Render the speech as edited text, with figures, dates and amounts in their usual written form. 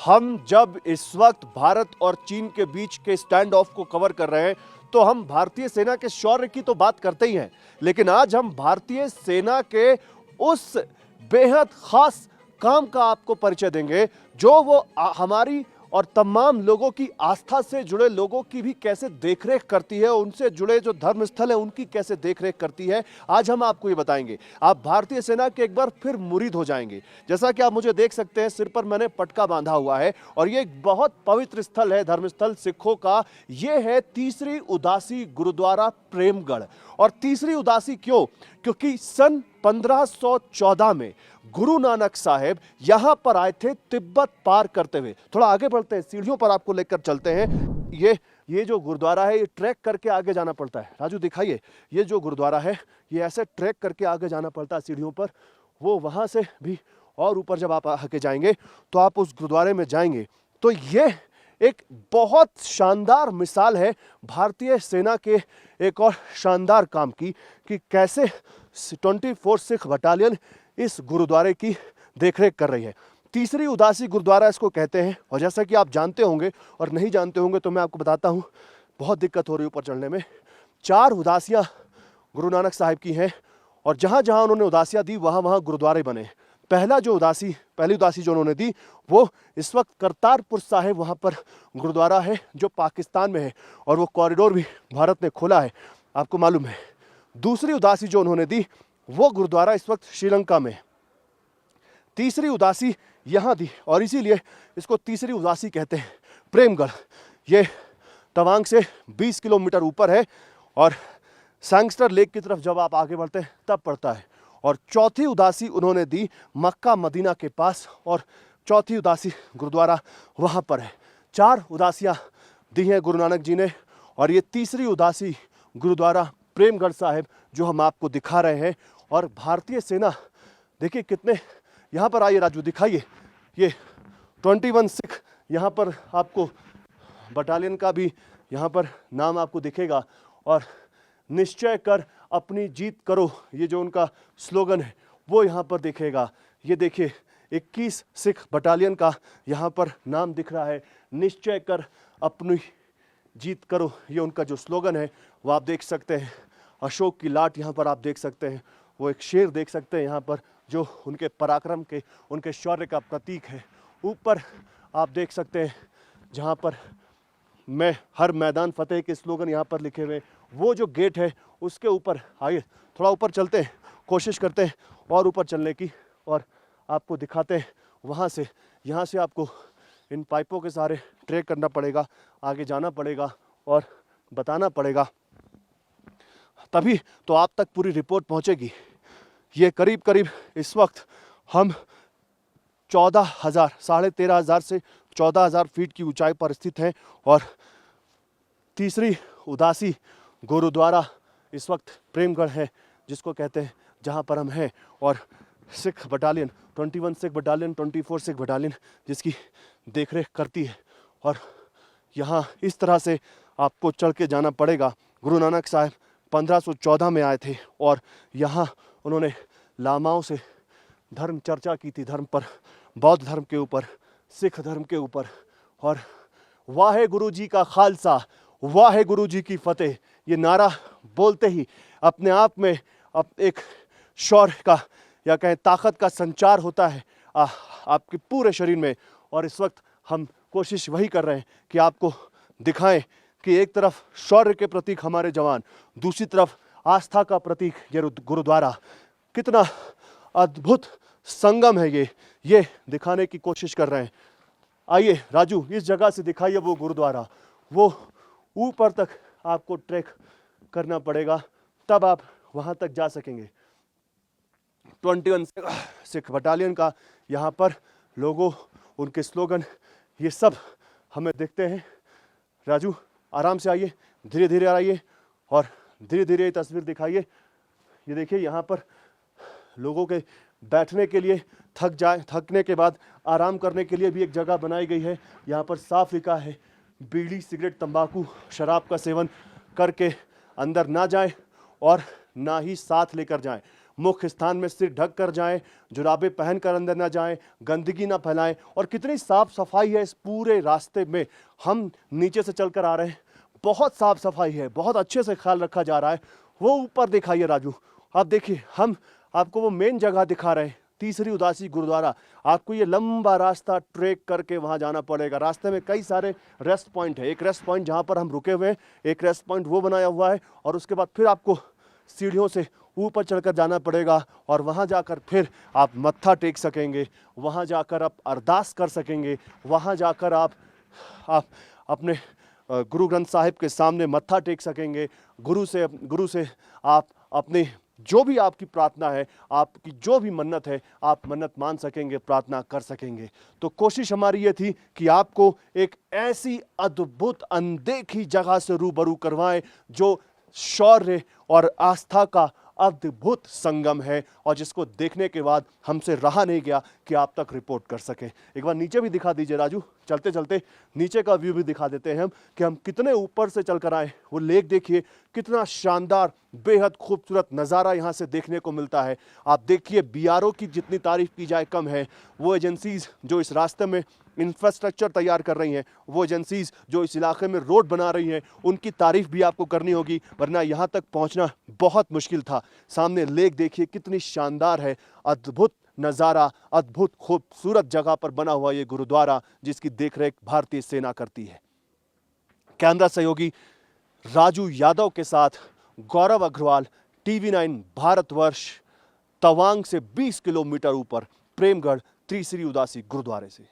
हम जब इस वक्त भारत और चीन के बीच के स्टैंड ऑफ को कवर कर रहे हैं तो हम भारतीय सेना के शौर्य की तो बात करते ही हैं, लेकिन आज हम भारतीय सेना के उस बेहद खास काम का आपको परिचय देंगे जो वो हमारी और तमाम लोगों की आस्था से जुड़े लोगों की भी कैसे देखरेख करती है, उनसे जुड़े जो धर्म स्थल है उनकी कैसे देखरेख करती है। आज हम आपको ये बताएंगे, आप भारतीय सेना के एक बार फिर मुरीद हो जाएंगे। जैसा कि आप मुझे देख सकते हैं, सिर पर मैंने पटका बांधा हुआ है और ये एक बहुत पवित्र स्थल है, धर्मस्थल सिखों का। ये है तीसरी उदासी गुरुद्वारा प्रेमगढ़। और तीसरी उदासी क्यों? क्योंकि सन 1514 में गुरु नानक साहेब यहां पर आए थे तिब्बत पार करते हुए। थोड़ा आगे बढ़ते हैं, सीढ़ियों पर आपको लेकर चलते हैं। ये जो गुरुद्वारा है, ये ट्रैक करके आगे जाना पड़ता है। राजू दिखाइए, ये जो गुरुद्वारा है ये ऐसे ट्रैक करके आगे जाना पड़ता है सीढ़ियों पर। वो वहां से भी और ऊपर जब आप आगे जाएंगे तो आप उस गुरुद्वारे में जाएंगे तो ये एक बहुत शानदार मिसाल है भारतीय सेना के एक और शानदार काम की, कि कैसे 24 सिख बटालियन इस गुरुद्वारे की देखरेख कर रही है। तीसरी उदासी गुरुद्वारा इसको कहते हैं। और जैसा कि आप जानते होंगे और नहीं जानते होंगे तो मैं आपको बताता हूँ, बहुत दिक्कत हो रही है ऊपर चढ़ने में। 4 उदासियाँ गुरु नानक साहिब की हैं और जहाँ जहाँ उन्होंने उदासियाँ दी वहाँ वहाँ गुरुद्वारे बने। पहली उदासी जो उन्होंने दी वो इस वक्त करतारपुर साहिब वहाँ पर गुरुद्वारा है जो पाकिस्तान में है, और वो कॉरिडोर भी भारत ने खोला है, आपको मालूम है। दूसरी उदासी जो उन्होंने दी वो गुरुद्वारा इस वक्त श्रीलंका में है। तीसरी उदासी यहाँ दी और इसीलिए इसको तीसरी उदासी कहते हैं। प्रेमगढ़ ये तवांग से 20 किलोमीटर ऊपर है और सैंगस्टर लेक की तरफ जब आप आगे बढ़ते हैं तब पड़ता है। और चौथी उदासी उन्होंने दी मक्का मदीना के पास, और चौथी उदासी गुरुद्वारा वहाँ पर है। 4 उदासियाँ दी हैं गुरु नानक जी ने, और ये तीसरी उदासी गुरुद्वारा प्रेमगढ़ साहिब जो हम आपको दिखा रहे हैं। और भारतीय सेना देखिए कितने, यहाँ पर आइए राजू दिखाइए, ये 21 सिख यहाँ पर आपको बटालियन का भी यहाँ पर नाम आपको दिखेगा। और निश्चय कर अपनी जीत करो, ये जो उनका स्लोगन है वो यहाँ पर दिखेगा। ये देखिए 21 सिख बटालियन का यहाँ पर नाम दिख रहा है, निश्चय कर अपनी जीत करो, ये उनका जो स्लोगन है वो आप देख सकते हैं। अशोक की लाट यहाँ पर आप देख सकते हैं, वो एक शेर देख सकते हैं यहाँ पर जो उनके पराक्रम के, उनके शौर्य का प्रतीक है। ऊपर आप देख सकते हैं जहाँ पर मैं हर मैदान फतेह के स्लोगन यहाँ पर लिखे हुए। वो जो गेट है उसके ऊपर आइए थोड़ा ऊपर चलते हैं, कोशिश करते हैं और ऊपर चलने की, और आपको दिखाते हैं वहाँ से। यहाँ से आपको इन पाइपों के सहारे ट्रैक करना पड़ेगा, आगे जाना पड़ेगा और बताना पड़ेगा, तभी तो आप तक पूरी रिपोर्ट पहुँचेगी। ये करीब करीब इस वक्त हम 14,000, 13,500 से 14,000 फीट की ऊंचाई पर स्थित हैं। और तीसरी उदासी गुरुद्वारा इस वक्त प्रेमगढ़ है जिसको कहते हैं, जहां पर हम हैं। और Sikh battalion 21 Sikh battalion, 24 Sikh battalion जिसकी देखरेख करती है। और यहाँ इस तरह से आपको चढ़ के जाना पड़ेगा। गुरु नानक साहब 1514 में आए थे और यहाँ उन्होंने लामाओं से धर्म चर्चा की थी, धर्म पर, बौद्ध धर्म के ऊपर, सिख धर्म के ऊपर। और वाहे गुरु जी का खालसा, वाहे गुरु जी की फतेह, ये नारा बोलते ही अपने आप में एक शौर्य का या कहें ताकत का संचार होता है आपके पूरे शरीर में। और इस वक्त हम कोशिश वही कर रहे हैं कि आपको दिखाएं कि एक तरफ शौर्य के प्रतीक हमारे जवान, दूसरी तरफ आस्था का प्रतीक ये गुरुद्वारा। कितना अद्भुत संगम है ये दिखाने की कोशिश कर रहे हैं। आइए राजू इस जगह से दिखाइए वो गुरुद्वारा, वो ऊपर तक आपको ट्रैक करना पड़ेगा तब आप वहां तक जा सकेंगे। 21 सिख बटालियन का यहाँ पर लोगो, उनके स्लोगन, ये सब हमें दिखते हैं। राजू आराम से आइए, धीरे धीरे आइए और धीरे धीरे ये तस्वीर दिखाइए। ये देखिए यहाँ पर लोगों के बैठने के लिए, थकने के बाद आराम करने के लिए भी एक जगह बनाई गई है। यहाँ पर साफ लिखा है बीड़ी, सिगरेट, तंबाकू, शराब का सेवन करके अंदर ना जाएं और ना ही साथ लेकर जाएं। मुख्य स्थान में सिर ढक कर जाएं, जुराबें पहनकर अंदर ना जाएं, गंदगी ना फैलाएं। और कितनी साफ सफाई है इस पूरे रास्ते में। हम नीचे से चलकर आ रहे हैं, बहुत साफ सफाई है, बहुत अच्छे से ख्याल रखा जा रहा है। वो ऊपर दिखाइए राजू, आप देखिए, हम आपको वो मेन जगह दिखा रहे हैं, तीसरी उदासी गुरुद्वारा। आपको ये लंबा रास्ता ट्रेक करके वहां जाना पड़ेगा। रास्ते में कई सारे रेस्ट पॉइंट है। एक रेस्ट पॉइंट जहां पर हम रुके हुए हैं, एक रेस्ट पॉइंट वो बनाया हुआ है, और उसके बाद फिर आपको सीढ़ियों से ऊपर चढ़कर जाना पड़ेगा, और वहां जाकर फिर आप मत्था टेक सकेंगे, वहां जाकर आप अरदास कर सकेंगे, वहां जाकर आप अपने गुरु ग्रंथ साहिब के सामने मत्था टेक सकेंगे। गुरु से आप अपने जो भी आपकी प्रार्थना है, आपकी जो भी मन्नत है, आप मन्नत मान सकेंगे, प्रार्थना कर सकेंगे। तो कोशिश हमारी ये थी कि आपको एक ऐसी अद्भुत अनदेखी जगह से रूबरू करवाएं जो शौर्य और आस्था का अद्भुत संगम है, और जिसको देखने के बाद हमसे रहा नहीं गया कि आप तक रिपोर्ट कर सके। एक बार नीचे भी दिखा दीजिए राजू, चलते चलते नीचे का व्यू भी दिखा देते हैं हम कि हम कितने ऊपर से चलकर आए। वो लेक देखिए, कितना शानदार, बेहद खूबसूरत नज़ारा यहाँ से देखने को मिलता है। आप देखिए, बीआरओ की जितनी तारीफ की जाए कम है। वो एजेंसीज जो इस रास्ते में इंफ्रास्ट्रक्चर तैयार कर रही हैं, वो एजेंसीज जो इस इलाके में रोड बना रही हैं, उनकी तारीफ भी आपको करनी होगी, वरना यहाँ तक पहुँचना बहुत मुश्किल था। सामने लेक देखिए, कितनी शानदार है, अद्भुत नज़ारा, अद्भुत खूबसूरत जगह पर बना हुआ ये गुरुद्वारा, जिसकी देखरेख भारतीय सेना करती है। कैमरा सहयोगी राजू यादव के साथ गौरव अग्रवाल, TV9 भारतवर्ष, तवांग से 20 किलोमीटर ऊपर प्रेमगढ़ तीसरी उदासी गुरुद्वारे से।